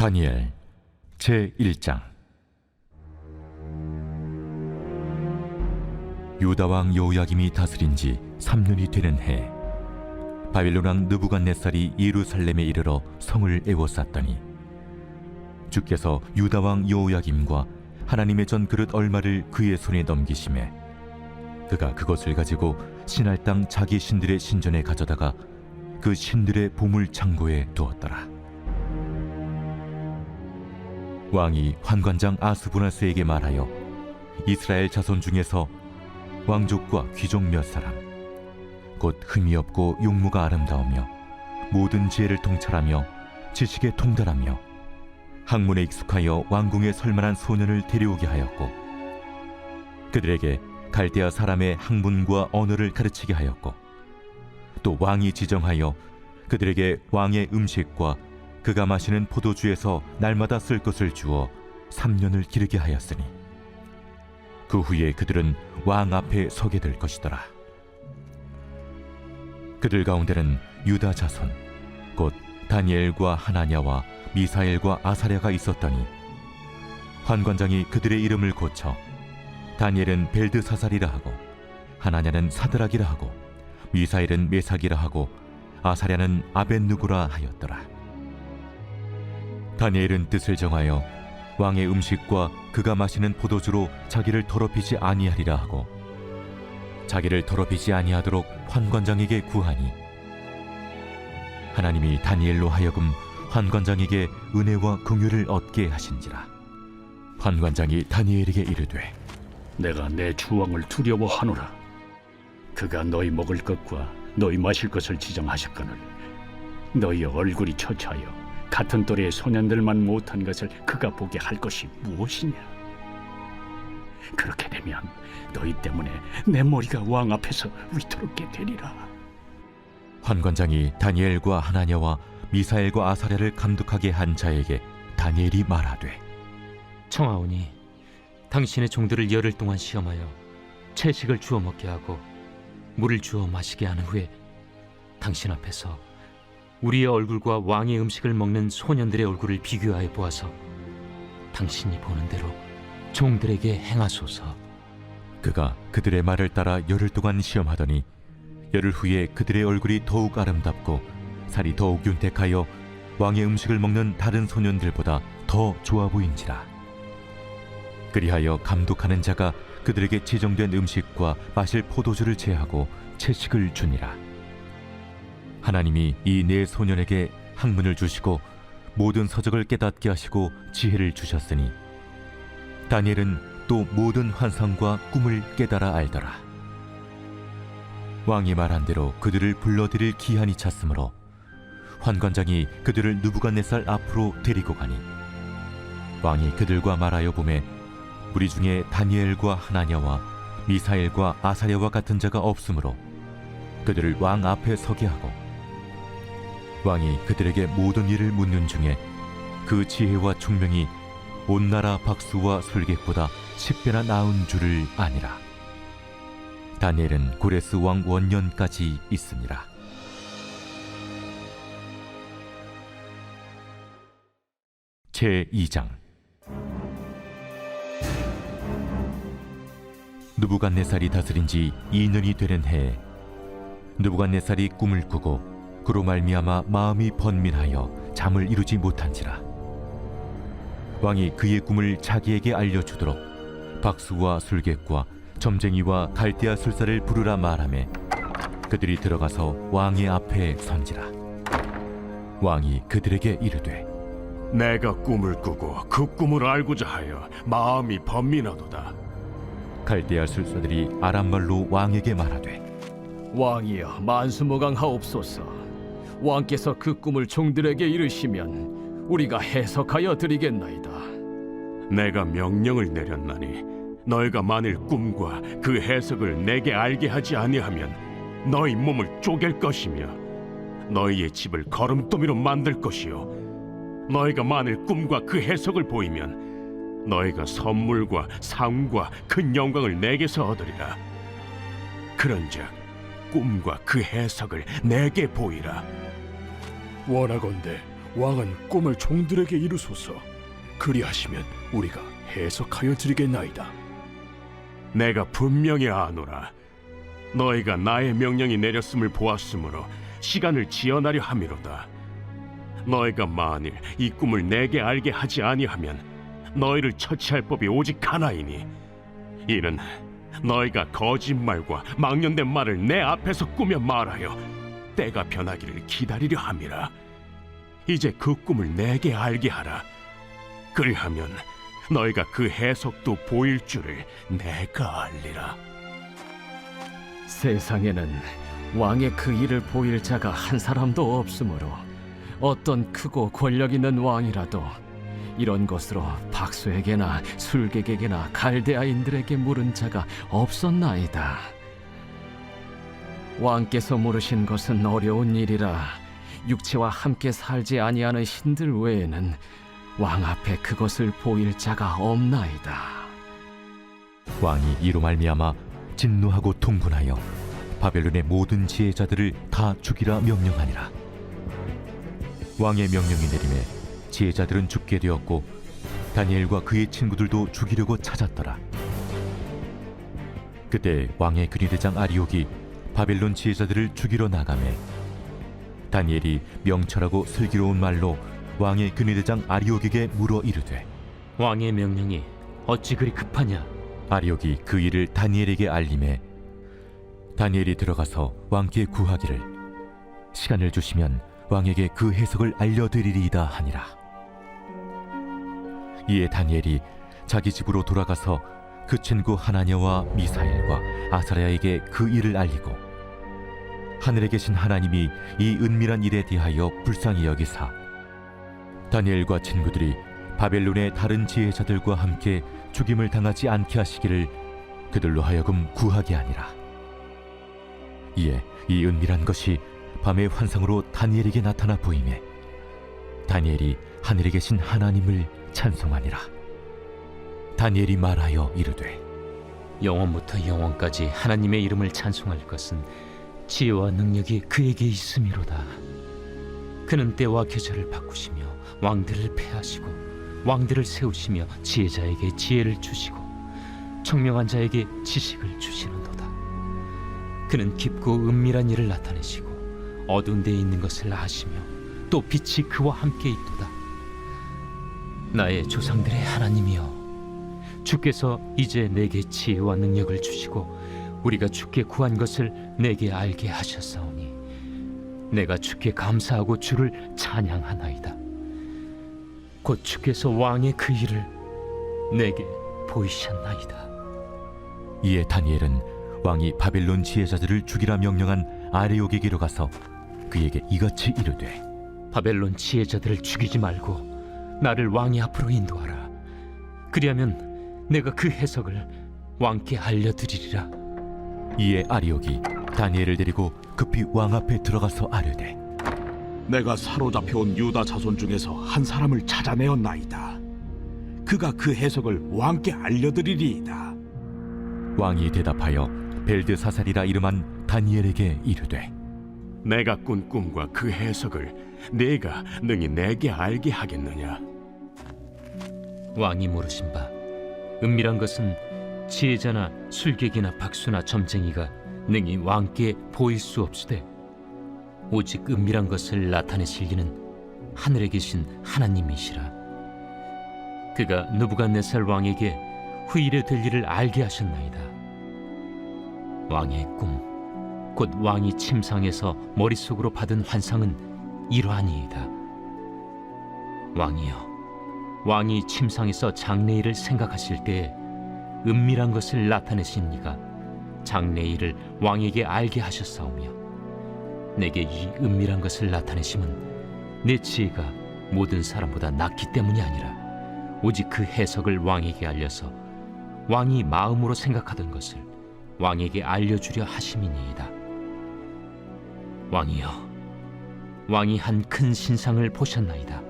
다니엘 제1장. 유다 왕 여호야김이 다스린 지 3년이 되는 해, 바빌론 왕 느부갓네살이 예루살렘에 이르러 성을 에워쌌더니 주께서 유다 왕 여호야김과 하나님의 전 그릇 얼마를 그의 손에 넘기심에 그가 그것을 가지고 신할 땅 자기 신들의 신전에 가져다가 그 신들의 보물 창고에 두었더라. 왕이 환관장 아스부나스에게 말하여 이스라엘 자손 중에서 왕족과 귀족 몇 사람, 곧 흠이 없고 용모가 아름다우며 모든 지혜를 통찰하며 지식에 통달하며 학문에 익숙하여 왕궁에 설만한 소년을 데려오게 하였고, 그들에게 갈대아 사람의 학문과 언어를 가르치게 하였고, 또 왕이 지정하여 그들에게 왕의 음식과 그가 마시는 포도주에서 날마다 쓸 것을 주어 3년을 기르게 하였으니 그 후에 그들은 왕 앞에 서게 될 것이더라. 그들 가운데는 유다 자손 곧 다니엘과 하나냐와 미사엘과 아사랴가 있었더니 환관장이 그들의 이름을 고쳐 다니엘은 벨드사살이라 하고 하나냐는 사드락이라 하고 미사엘은 메삭이라 하고 아사랴는 아벳느고라 하였더라. 다니엘은 뜻을 정하여 왕의 음식과 그가 마시는 포도주로 자기를 더럽히지 아니하리라 하고 자기를 더럽히지 아니하도록 환관장에게 구하니 하나님이 다니엘로 하여금 환관장에게 은혜와 긍휼을 얻게 하신지라. 환관장이 다니엘에게 이르되, 내가 내 주왕을 두려워하노라. 그가 너희 먹을 것과 너희 마실 것을 지정하셨거늘 너희의 얼굴이 처차하여 같은 또래의 소년들만 못한 것을 그가 보게 할 것이 무엇이냐? 그렇게 되면 너희 때문에 내 머리가 왕 앞에서 위태롭게 되리라. 환관장이 다니엘과 하나냐와 미사엘과 아사랴를 감독하게 한 자에게 다니엘이 말하되, 청하오니 당신의 종들을 열흘 동안 시험하여 채식을 주어 먹게 하고 물을 주어 마시게 한 후에 당신 앞에서 우리의 얼굴과 왕의 음식을 먹는 소년들의 얼굴을 비교하여 보아서 당신이 보는 대로 종들에게 행하소서. 그가 그들의 말을 따라 열흘 동안 시험하더니 열흘 후에 그들의 얼굴이 더욱 아름답고 살이 더욱 윤택하여 왕의 음식을 먹는 다른 소년들보다 더 좋아 보인지라. 그리하여 감독하는 자가 그들에게 지정된 음식과 마실 포도주를 제하고 채식을 주니라. 하나님이 이 네 소년에게 학문을 주시고 모든 서적을 깨닫게 하시고 지혜를 주셨으니 다니엘은 또 모든 환상과 꿈을 깨달아 알더라. 왕이 말한 대로 그들을 불러들일 기한이 찼으므로 환관장이 그들을 느부갓네살 앞으로 데리고 가니 왕이 그들과 말하여 보매 우리 중에 다니엘과 하나냐와 미사엘과 아사랴와 같은 자가 없으므로 그들을 왕 앞에 서게 하고, 왕이 그들에게 모든 일을 묻는 중에 그 지혜와 총명이 온 나라 박수와 술객보다 10배나 나은 줄을 아니라. 다니엘은 고레스 왕 원년까지 있으니라. 제2장. 느부갓네살이 다스린 지 2년이 되는 해에 느부갓네살이 꿈을 꾸고 그로 말미암아 마음이 번민하여 잠을 이루지 못한지라. 왕이 그의 꿈을 자기에게 알려주도록 박수와 술객과 점쟁이와 갈대아 술사를 부르라 말하매 그들이 들어가서 왕의 앞에 선지라. 왕이 그들에게 이르되, 내가 꿈을 꾸고 그 꿈을 알고자 하여 마음이 번민하도다. 갈대아 술사들이 아람말로 왕에게 말하되, 왕이여 만수무강하옵소서. 왕께서 그 꿈을 종들에게 이르시면 우리가 해석하여 드리겠나이다. 내가 명령을 내렸나니 너희가 만일 꿈과 그 해석을 내게 알게 하지 아니하면 너희 몸을 쪼갤 것이며 너희의 집을 거름더미로 만들 것이요 너희가 만일 꿈과 그 해석을 보이면 너희가 선물과 상과 큰 영광을 내게서 얻으리라. 그런즉 꿈과 그 해석을 내게 보이라. 원하건대 왕은 꿈을 종들에게 이루소서. 그리하시면 우리가 해석하여 드리겠나이다. 내가 분명히 아노라. 너희가 나의 명령이 내렸음을 보았으므로 시간을 지연하려 함이로다. 너희가 만일 이 꿈을 내게 알게 하지 아니하면 너희를 처치할 법이 오직 하나이니, 이는 너희가 거짓말과 망령된 말을 내 앞에서 꾸며 말하여 때가 변하기를 기다리려 함이라. 이제 그 꿈을 내게 알게 하라. 그리하면 너희가 그 해석도 보일 줄을 내가 알리라. 세상에는 왕의 그 일을 보일 자가 한 사람도 없으므로 어떤 크고 권력 있는 왕이라도 이런 것으로 박수에게나 술객에게나 갈대아인들에게 물은 자가 없었나이다. 왕께서 물으신 것은 어려운 일이라 육체와 함께 살지 아니하는 신들 외에는 왕 앞에 그것을 보일 자가 없나이다. 왕이 이로 말미암아 진노하고 통분하여 바벨론의 모든 지혜자들을 다 죽이라 명령하니라. 왕의 명령이 내림에 지혜자들은 죽게 되었고 다니엘과 그의 친구들도 죽이려고 찾았더라. 그때 왕의 근위대장 아리옥이 바벨론 지혜자들을 죽이러 나가매 다니엘이 명철하고 슬기로운 말로 왕의 근위대장 아리옥에게 물어 이르되, 왕의 명령이 어찌 그리 급하냐? 아리옥이 그 일을 다니엘에게 알림해 다니엘이 들어가서 왕께 구하기를 시간을 주시면 왕에게 그 해석을 알려드리리이다 하니라. 이에 다니엘이 자기 집으로 돌아가서 그 친구 하나냐와 미사엘과 아사랴에게 그 일을 알리고 하늘에 계신 하나님이 이 은밀한 일에 대하여 불쌍히 여기사 다니엘과 친구들이 바벨론의 다른 지혜자들과 함께 죽임을 당하지 않게 하시기를 그들로 하여금 구하게 하니라. 이에 이 은밀한 것이 밤의 환상으로 다니엘에게 나타나 보이매 다니엘이 하늘에 계신 하나님을 찬송하니라. 다니엘이 말하여 이르되, 영원부터 영원까지 하나님의 이름을 찬송할 것은 지혜와 능력이 그에게 있음이로다. 그는 때와 계절을 바꾸시며 왕들을 패하시고 왕들을 세우시며 지혜자에게 지혜를 주시고 청명한 자에게 지식을 주시는도다. 그는 깊고 은밀한 일을 나타내시고 어두운 데에 있는 것을 아시며 또 빛이 그와 함께 있도다. 나의 조상들의 하나님이여, 주께서 이제 내게 지혜와 능력을 주시고 우리가 주께 구한 것을 내게 알게 하셨사오니 내가 주께 감사하고 주를 찬양하나이다. 곧 주께서 왕의 그 일을 내게 보이셨나이다. 이에 다니엘은 왕이 바벨론 지혜자들을 죽이라 명령한 아레옥에게로 가서 그에게 이같이 이르되, 바벨론 지혜자들을 죽이지 말고 나를 왕의 앞으로 인도하라. 그리하면 내가 그 해석을 왕께 알려드리리라. 이에 아리옥이 다니엘을 데리고 급히 왕 앞에 들어가서 아뢰되, 내가 사로잡혀온 유다 자손 중에서 한 사람을 찾아내었나이다. 그가 그 해석을 왕께 알려드리리이다. 왕이 대답하여 벨드사살이라 이름한 다니엘에게 이르되, 내가 꾼 꿈과 그 해석을 네가 능히 내게 알게 하겠느냐? 왕이 물으신 바, 은밀한 것은 지혜자나 술객이나 박수나 점쟁이가 능히 왕께 보일 수 없으되 오직 은밀한 것을 나타내실 이는 하늘에 계신 하나님이시라. 그가 느부갓네살 왕에게 후일에 될 일을 알게 하셨나이다. 왕의 꿈, 곧 왕이 침상에서 머릿속으로 받은 환상은 이러하니이다. 왕이여, 왕이 침상에서 장래일을 생각하실 때에 은밀한 것을 나타내신 이가 장래일을 왕에게 알게 하셨사오며 내게 이 은밀한 것을 나타내심은 내 지혜가 모든 사람보다 낫기 때문이 아니라 오직 그 해석을 왕에게 알려서 왕이 마음으로 생각하던 것을 왕에게 알려주려 하심이니이다. 왕이여, 왕이 한 큰 신상을 보셨나이다.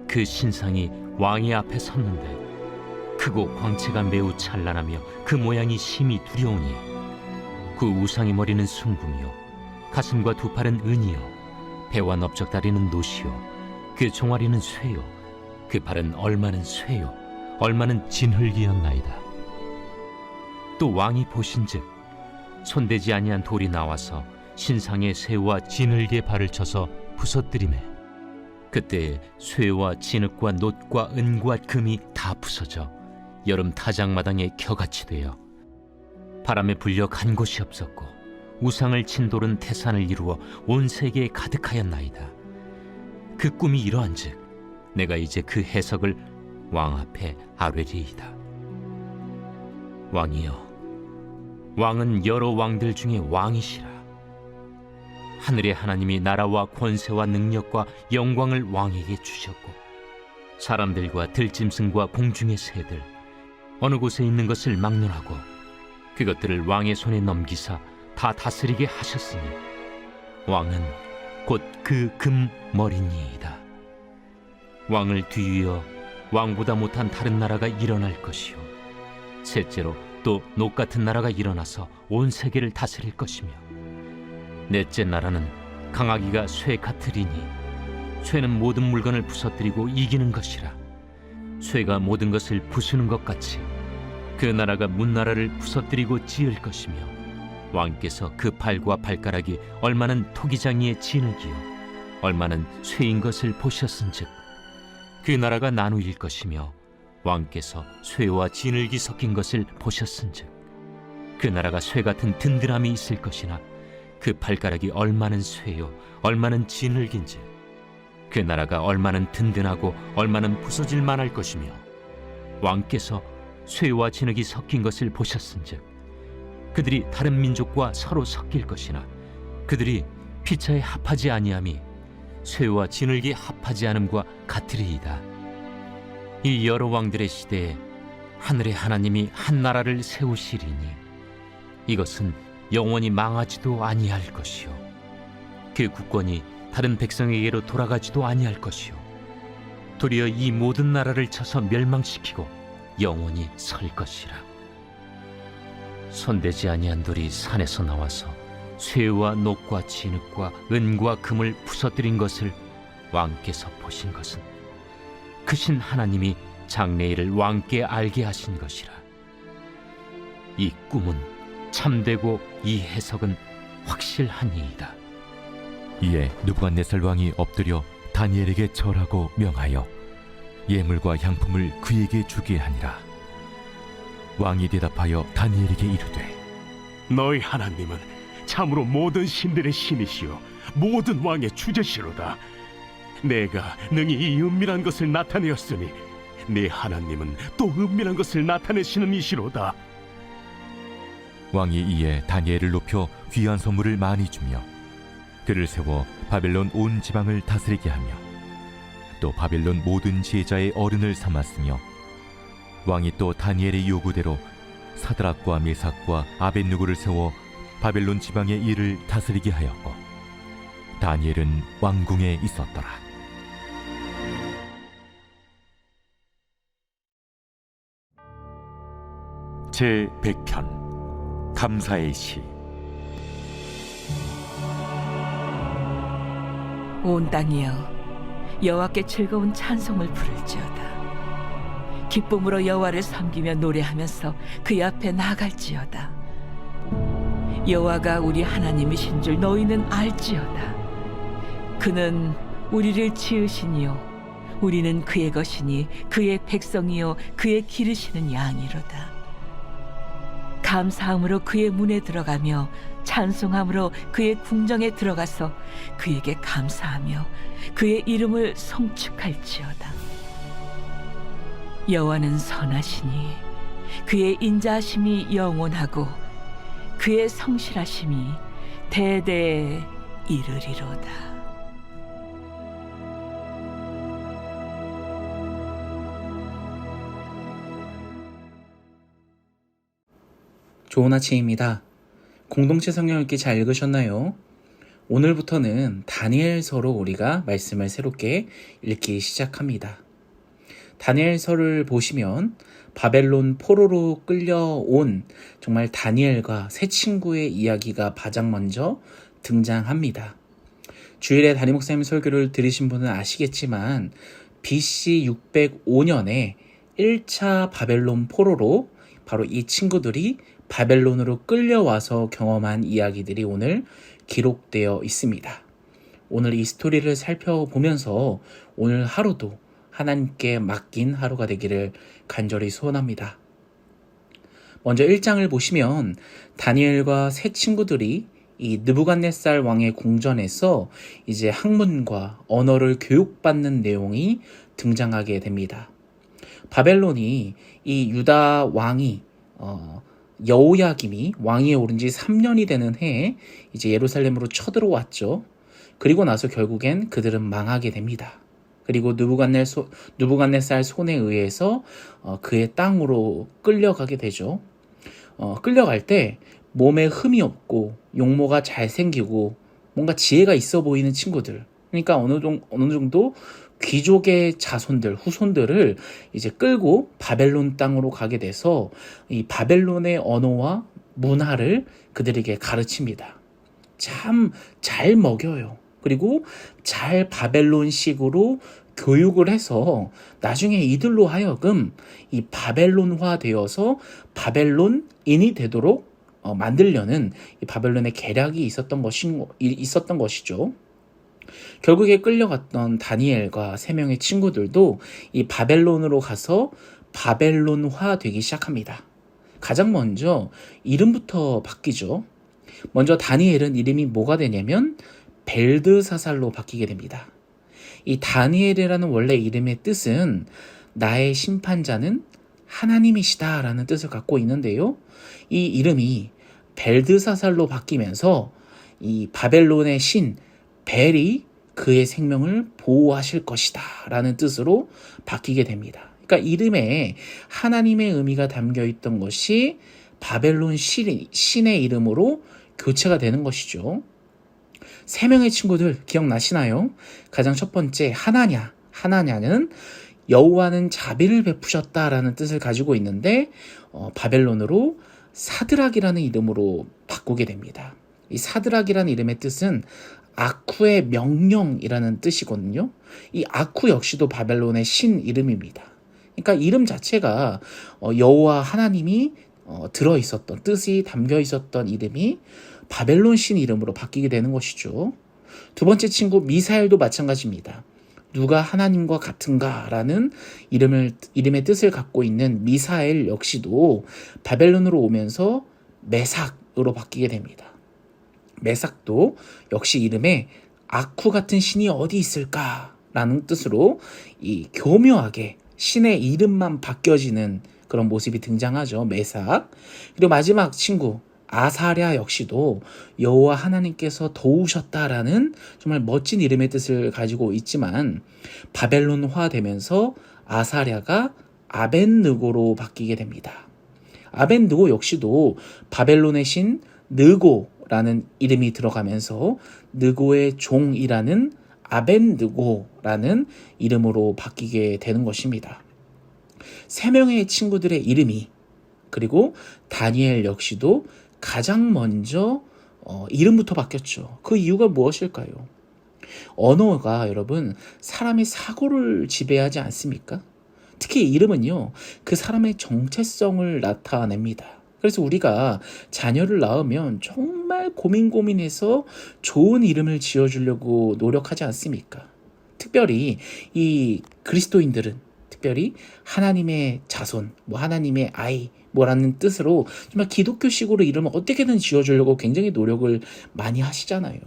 그 신상이 왕의 앞에 섰는데 크고 광채가 매우 찬란하며 그 모양이 심히 두려우니 그 우상의 머리는 순금이요 가슴과 두 팔은 은이요 배와 넓적다리는 노시요 그 종아리는 쇠요, 그 발은 얼마는 쇠요, 얼마는 진흙이었나이다. 또 왕이 보신즉 손대지 아니한 돌이 나와서 신상의 쇠와 진흙의 발을 쳐서 부서뜨리매 그때 쇠와 진흙과 놋과 은과 금이 다 부서져 여름 타작마당에 겨같이 되어 바람에 불려 간 곳이 없었고 우상을 친 돌은 태산을 이루어 온 세계에 가득하였나이다. 그 꿈이 이러한즉 내가 이제 그 해석을 왕 앞에 아뢰리이다. 왕이여, 왕은 여러 왕들 중에 왕이시라. 하늘의 하나님이 나라와 권세와 능력과 영광을 왕에게 주셨고 사람들과 들짐승과 공중의 새들 어느 곳에 있는 것을 막론하고 그것들을 왕의 손에 넘기사 다 다스리게 하셨으니 왕은 곧 그 금머리니이다. 왕을 뒤이어 왕보다 못한 다른 나라가 일어날 것이요 셋째로 또 녹 같은 나라가 일어나서 온 세계를 다스릴 것이며 넷째 나라는 강하기가 쇠 같으리니 쇠는 모든 물건을 부서뜨리고 이기는 것이라. 쇠가 모든 것을 부수는 것 같이 그 나라가 문나라를 부서뜨리고 지을 것이며 왕께서 그 팔과 발가락이 얼마는 토기장이의 진흙이요 얼마는 쇠인 것을 보셨은즉 그 나라가 나누일 것이며 왕께서 쇠와 진흙이 섞인 것을 보셨은즉 그 나라가 쇠 같은 든든함이 있을 것이나 그 발가락이 얼마는 쇠요 얼마는 진흙인지 그 나라가 얼마는 든든하고 얼마는 부서질 만할 것이며 왕께서 쇠와 진흙이 섞인 것을 보셨은즉 그들이 다른 민족과 서로 섞일 것이나 그들이 피차에 합하지 아니함이 쇠와 진흙이 합하지 않음과 같으리이다. 이 여러 왕들의 시대에 하늘의 하나님이 한 나라를 세우시리니 이것은 영원히 망하지도 아니할 것이요 그 국권이 다른 백성에게로 돌아가지도 아니할 것이요 도리어 이 모든 나라를 쳐서 멸망시키고 영원히 설 것이라. 손대지 아니한 돌이 산에서 나와서 쇠와 녹과 진흙과 은과 금을 부서뜨린 것을 왕께서 보신 것은 크신 하나님이 장래일을 왕께 알게 하신 것이라. 이 꿈은 참되고 이 해석은 확실하니이다. 이에 느부갓네살 왕이 엎드려 다니엘에게 절하고 명하여 예물과 향품을 그에게 주게 하니라. 왕이 대답하여 다니엘에게 이르되 너희 하나님은 참으로 모든 신들의 신이시요 모든 왕의 주제시로다. 내가 능히 이 은밀한 것을 나타내었으니 네 하나님은 또 은밀한 것을 나타내시는 이시로다. 왕이 이에 다니엘을 높여 귀한 선물을 많이 주며 그를 세워 바벨론 온 지방을 다스리게 하며 또 바벨론 모든 지혜자의 어른을 삼았으며 왕이 또 다니엘의 요구대로 사드락과 메삭과 아벳느고를 세워 바벨론 지방의 일을 다스리게 하였고 다니엘은 왕궁에 있었더라. 제100편 감사의 시. 온 땅이여 여호와께 즐거운 찬송을 부를지어다. 기쁨으로 여호와를 섬기며 노래하면서 그의 앞에 나아갈지어다. 여호와가 우리 하나님이신 줄 너희는 알지어다. 그는 우리를 지으시니요 우리는 그의 것이니 그의 백성이요 그의 기르시는 양이로다. 감사함으로 그의 문에 들어가며 찬송함으로 그의 궁정에 들어가서 그에게 감사하며 그의 이름을 송축할지어다. 여호와는 선하시니 그의 인자하심이 영원하고 그의 성실하심이 대대에 이르리로다. 좋은 아침입니다. 공동체 성경 읽기 잘 읽으셨나요? 오늘부터는 다니엘서로 우리가 말씀을 새롭게 읽기 시작합니다. 다니엘서를 보시면 바벨론 포로로 끌려온 정말 다니엘과 세 친구의 이야기가 가장 먼저 등장합니다. 주일에 담임 목사님 설교를 들으신 분은 아시겠지만 BC 605년에 1차 바벨론 포로로 바로 이 친구들이 바벨론으로 끌려와서 경험한 이야기들이 오늘 기록되어 있습니다. 오늘 이 스토리를 살펴보면서 오늘 하루도 하나님께 맡긴 하루가 되기를 간절히 소원합니다. 먼저 1장을 보시면 다니엘과 세 친구들이 이 느부갓네살 왕의 궁전에서 이제 학문과 언어를 교육받는 내용이 등장하게 됩니다. 바벨론이 이 유다 왕이 여호야김이 왕위에 오른 지 3년이 되는 해에 이제 예루살렘으로 쳐들어왔죠. 그리고 나서 결국엔 그들은 망하게 됩니다. 그리고 느부갓네살 손에 의해서 그의 땅으로 끌려가게 되죠. 끌려갈 때 몸에 흠이 없고 용모가 잘생기고 뭔가 지혜가 있어 보이는 친구들, 그러니까 어느 정도 귀족의 자손들, 후손들을 이제 끌고 바벨론 땅으로 가게 돼서 이 바벨론의 언어와 문화를 그들에게 가르칩니다. 참 잘 먹여요. 그리고 잘 바벨론식으로 교육을 해서 나중에 이들로 하여금 이 바벨론화 되어서 바벨론인이 되도록 만들려는 이 바벨론의 계략이 있었던 것이죠. 결국에 끌려갔던 다니엘과 세 명의 친구들도 이 바벨론으로 가서 바벨론화 되기 시작합니다. 가장 먼저 이름부터 바뀌죠. 먼저 다니엘은 이름이 뭐가 되냐면 벨드사살로 바뀌게 됩니다. 이 다니엘이라는 원래 이름의 뜻은 나의 심판자는 하나님이시다 라는 뜻을 갖고 있는데요. 이 이름이 벨드사살로 바뀌면서 이 바벨론의 신 벨이 그의 생명을 보호하실 것이다 라는 뜻으로 바뀌게 됩니다. 그러니까 이름에 하나님의 의미가 담겨 있던 것이 바벨론 신의 이름으로 교체가 되는 것이죠. 세 명의 친구들 기억나시나요? 가장 첫 번째 하나냐는 여호와는 자비를 베푸셨다라는 뜻을 가지고 있는데 바벨론으로 사드락이라는 이름으로 바꾸게 됩니다. 이 사드락이라는 이름의 뜻은 아쿠의 명령이라는 뜻이거든요. 이 아쿠 역시도 바벨론의 신 이름입니다. 그러니까 이름 자체가 여호와 하나님이 들어있었던 뜻이 담겨 있었던 이름이 바벨론 신 이름으로 바뀌게 되는 것이죠. 두 번째 친구 미사엘도 마찬가지입니다. 누가 하나님과 같은가라는 이름의 뜻을 갖고 있는 미사엘 역시도 바벨론으로 오면서 메삭으로 바뀌게 됩니다. 메삭도 역시 이름에 아쿠 같은 신이 어디 있을까라는 뜻으로 이 교묘하게 신의 이름만 바뀌어지는 그런 모습이 등장하죠. 메삭. 그리고 마지막 친구 아사랴 역시도 여호와 하나님께서 도우셨다라는 정말 멋진 이름의 뜻을 가지고 있지만 바벨론화 되면서 아사랴가 아벤느고로 바뀌게 됩니다. 아벤느고 역시도 바벨론의 신 느고라는 이름이 들어가면서 느고의 종이라는 아벤느고라는 이름으로 바뀌게 되는 것입니다. 세 명의 친구들의 이름이, 그리고 다니엘 역시도 가장 먼저 이름부터 바뀌었죠. 그 이유가 무엇일까요? 언어가 여러분 사람의 사고를 지배하지 않습니까? 특히 이름은요, 그 사람의 정체성을 나타냅니다. 그래서 우리가 자녀를 낳으면 정말 고민해서 좋은 이름을 지어주려고 노력하지 않습니까? 특별히 이 그리스도인들은 특별히 하나님의 자손, 하나님의 아이, 뭐라는 뜻으로 정말 기독교식으로 이름을 어떻게든 지어주려고 굉장히 노력을 많이 하시잖아요.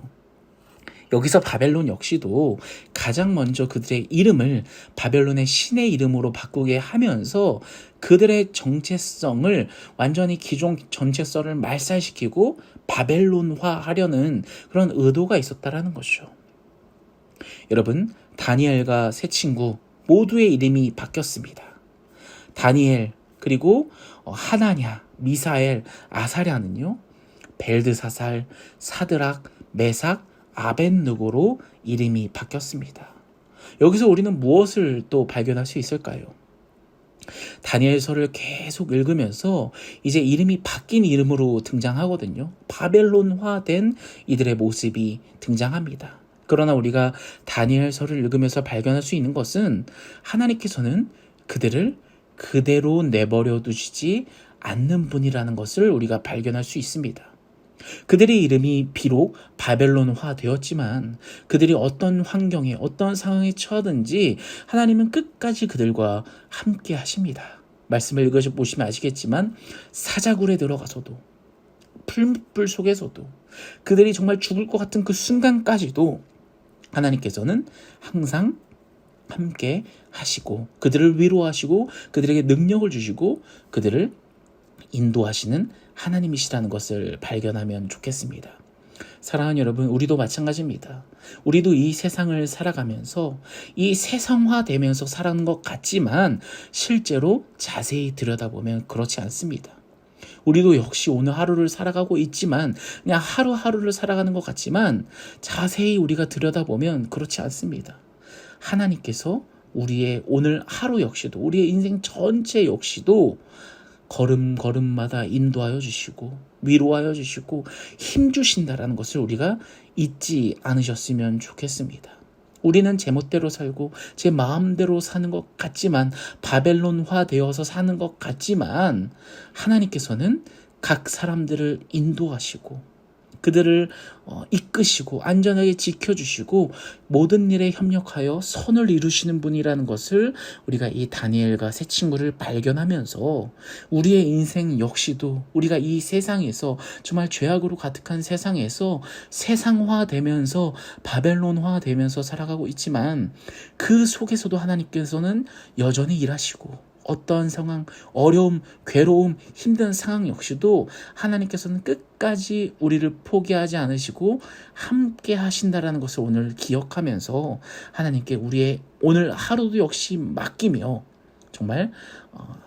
여기서 바벨론 역시도 가장 먼저 그들의 이름을 바벨론의 신의 이름으로 바꾸게 하면서 그들의 정체성을 완전히 기존 정체성을 말살시키고 바벨론화 하려는 그런 의도가 있었다라는 것이죠. 여러분, 다니엘과 세 친구 모두의 이름이 바뀌었습니다. 다니엘, 그리고 하나냐, 미사엘, 아사랴는요, 벨드사살, 사드락, 메삭, 아벤느고로 이름이 바뀌었습니다. 여기서 우리는 무엇을 또 발견할 수 있을까요? 다니엘서를 계속 읽으면서 이제 이름이 바뀐 이름으로 등장하거든요. 바벨론화된 이들의 모습이 등장합니다. 그러나 우리가 다니엘서를 읽으면서 발견할 수 있는 것은 하나님께서는 그들을 그대로 내버려 두시지 않는 분이라는 것을 우리가 발견할 수 있습니다. 그들의 이름이 비록 바벨론화 되었지만 그들이 어떤 환경에 어떤 상황에 처하든지 하나님은 끝까지 그들과 함께 하십니다. 말씀을 읽어보시면 아시겠지만 사자굴에 들어가서도 풀무불 속에서도 그들이 정말 죽을 것 같은 그 순간까지도 하나님께서는 항상 함께 하시고 그들을 위로하시고 그들에게 능력을 주시고 그들을 인도하시는 하나님이시라는 것을 발견하면 좋겠습니다. 사랑하는 여러분, 우리도 마찬가지입니다. 우리도 이 세상을 살아가면서 이 세상화되면서 살아가는 것 같지만 실제로 자세히 들여다보면 그렇지 않습니다. 우리도 역시 오늘 하루를 살아가고 있지만 그냥 하루하루를 살아가는 것 같지만 자세히 우리가 들여다보면 그렇지 않습니다. 하나님께서 우리의 오늘 하루 역시도 우리의 인생 전체 역시도 걸음걸음마다 인도하여 주시고 위로하여 주시고 힘 주신다라는 것을 우리가 잊지 않으셨으면 좋겠습니다. 우리는 제 멋대로 살고 제 마음대로 사는 것 같지만 바벨론화 되어서 사는 것 같지만 하나님께서는 각 사람들을 인도하시고 그들을 이끄시고 안전하게 지켜주시고 모든 일에 협력하여 선을 이루시는 분이라는 것을 우리가 이 다니엘과 세 친구를 발견하면서 우리의 인생 역시도 우리가 이 세상에서 정말 죄악으로 가득한 세상에서 세상화되면서 바벨론화되면서 살아가고 있지만 그 속에서도 하나님께서는 여전히 일하시고 어떠한 상황, 어려움, 괴로움, 힘든 상황 역시도 하나님께서는 끝까지 우리를 포기하지 않으시고 함께 하신다라는 것을 오늘 기억하면서 하나님께 우리의 오늘 하루도 역시 맡기며 정말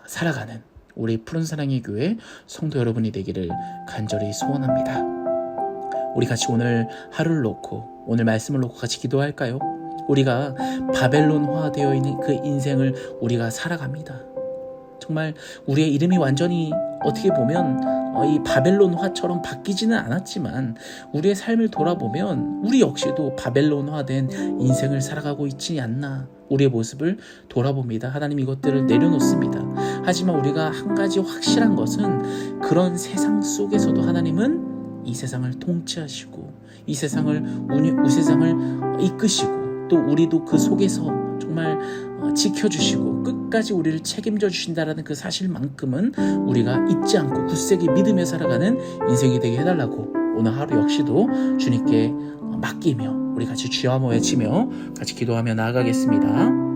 살아가는 우리 푸른사랑의 교회 성도 여러분이 되기를 간절히 소원합니다. 우리 같이 오늘 하루를 놓고 오늘 말씀을 놓고 같이 기도할까요? 우리가 바벨론화 되어 있는 그 인생을 우리가 살아갑니다. 정말 우리의 이름이 완전히 어떻게 보면 이 바벨론화처럼 바뀌지는 않았지만 우리의 삶을 돌아보면 우리 역시도 바벨론화된 인생을 살아가고 있지 않나 우리의 모습을 돌아봅니다. 하나님 이것들을 내려놓습니다. 하지만 우리가 한 가지 확실한 것은 그런 세상 속에서도 하나님은 이 세상을 통치하시고 이 세상을 이끄시고 또 우리도 그 속에서 정말 지켜주시고 끝까지 우리를 책임져 주신다라는 그 사실만큼은 우리가 잊지 않고 굳세게 믿으며 살아가는 인생이 되게 해달라고 오늘 하루 역시도 주님께 맡기며 우리 같이 주여 한번 외치며 같이 기도하며 나아가겠습니다.